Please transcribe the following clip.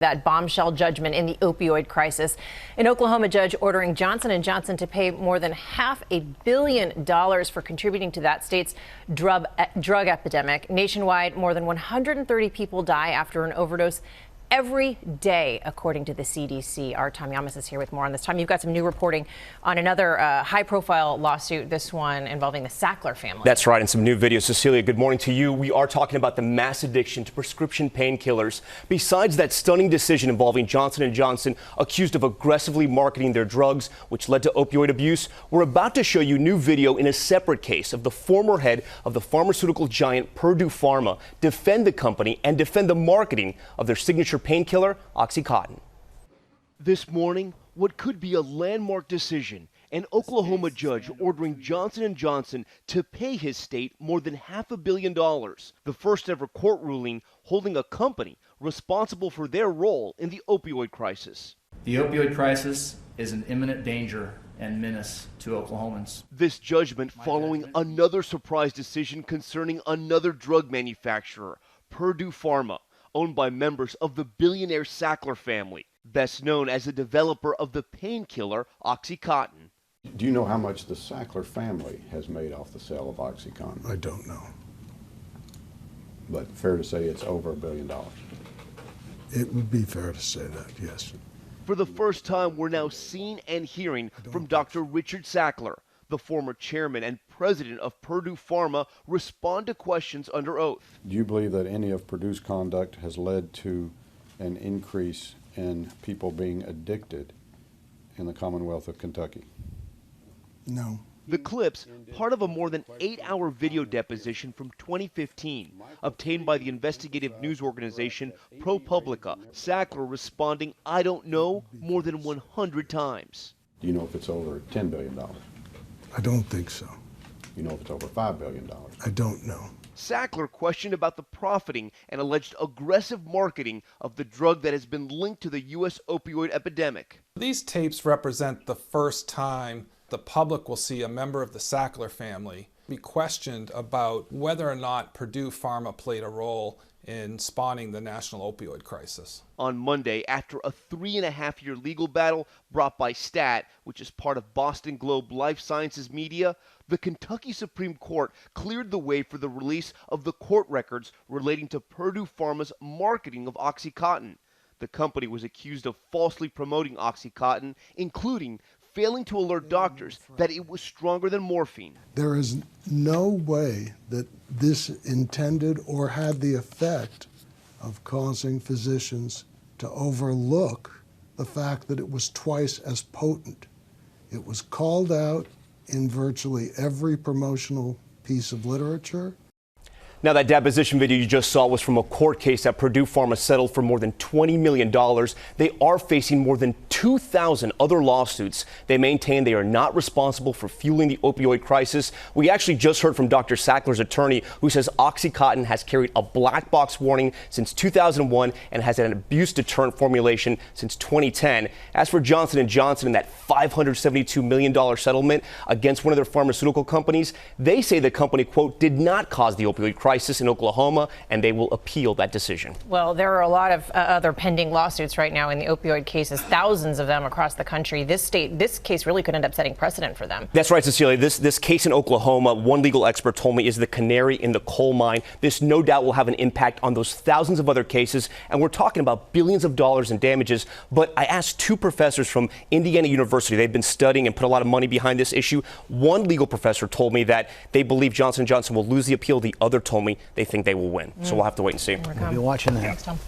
That bombshell judgment in the opioid crisis. An Oklahoma judge ordering Johnson & Johnson to pay more than $500 million for contributing to that state's drug epidemic. Nationwide, more than 130 people die after an overdose every day, according to the CDC. Our Tom Yamas is here with more on this. Tom, you've got some new reporting on another high-profile lawsuit, this one involving the Sackler family. That's right, and some new videos. Cecilia, good morning to you. We are talking about the mass addiction to prescription painkillers. Besides that stunning decision involving Johnson & Johnson, accused of aggressively marketing their drugs, which led to opioid abuse, we're about to show you new video in a separate case of the former head of the pharmaceutical giant Purdue Pharma defend the company and defend the marketing of their signature painkiller, OxyContin. This morning, what could be a landmark decision, an Oklahoma judge ordering Johnson & Johnson to pay his state more than $500 million, the first ever court ruling holding a company responsible for their role in the opioid crisis. The opioid crisis is an imminent danger and menace to Oklahomans. This judgment following another surprise decision concerning another drug manufacturer, Purdue Pharma, owned by members of the billionaire Sackler family, best known as the developer of the painkiller OxyContin. Do you know how much the Sackler family has made off the sale of OxyContin? I don't know. But fair to say it's over $1 billion. It would be fair to say that, yes. For the first time, we're now seeing and hearing from Dr. Richard Sackler, the former chairman and president of Purdue Pharma, respond to questions under oath. Do you believe that any of Purdue's conduct has led to an increase in people being addicted in the Commonwealth of Kentucky? No. The clips, part of a more than 8-hour video deposition from 2015, obtained by the investigative news organization ProPublica. Sackler responding, "I don't know," more than 100 times. Do you know if it's over $10 billion? I don't think so. You know if it's over $5 billion? I don't know. Sackler questioned about the profiting and alleged aggressive marketing of the drug that has been linked to the U.S. opioid epidemic. These tapes represent the first time the public will see a member of the Sackler family be questioned about whether or not Purdue Pharma played a role in spawning the national opioid crisis. On Monday, after a 3.5-year legal battle brought by STAT, which is part of Boston Globe Life Sciences Media, the Kentucky Supreme Court cleared the way for the release of the court records relating to Purdue Pharma's marketing of OxyContin. The company was accused of falsely promoting OxyContin, including failing to alert doctors that it was stronger than morphine. There is no way that this intended or had the effect of causing physicians to overlook the fact that it was twice as potent. It was called out in virtually every promotional piece of literature. Now, that deposition video you just saw was from a court case that Purdue Pharma settled for more than $20 million. They are facing more than 2,000 other lawsuits. They maintain they are not responsible for fueling the opioid crisis. We actually just heard from Dr. Sackler's attorney, who says OxyContin has carried a black box warning since 2001 and has an abuse deterrent formulation since 2010. As for Johnson & Johnson and that $572 million settlement against one of their pharmaceutical companies, they say the company, quote, did not cause the opioid crisis in Oklahoma, and they will appeal that decision. Well, there are a lot of other pending lawsuits right now in the opioid cases, thousands of them across the country. This case really could end up setting precedent for them. That's right, Cecilia. This case in Oklahoma, one legal expert told me, is the canary in the coal mine. This no doubt will have an impact on those thousands of other cases, and we're talking about billions of dollars in damages. But I asked two professors from Indiana University. They've been studying and put a lot of money behind this issue. One legal professor told me that they believe Johnson & Johnson will lose the appeal. The other told me they think they will win. So we'll have to wait and see. We'll be watching that. Thanks, Tom.